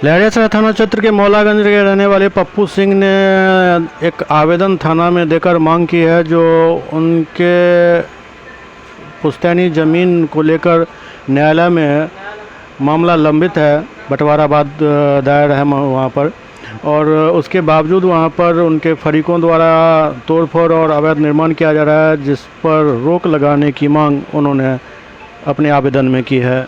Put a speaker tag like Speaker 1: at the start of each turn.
Speaker 1: लहरियासराय थाना क्षेत्र के मौलागंज के रहने वाले पप्पू सिंह ने एक आवेदन थाना में देकर मांग की है जो उनके पुश्तैनी ज़मीन को लेकर न्यायालय में मामला लंबित है। बंटवारा बाद दायर है वहाँ पर, और उसके बावजूद वहाँ पर उनके फरीकों द्वारा तोड़फोड़ और अवैध निर्माण किया जा रहा है, जिस पर रोक लगाने की मांग उन्होंने अपने आवेदन में की है।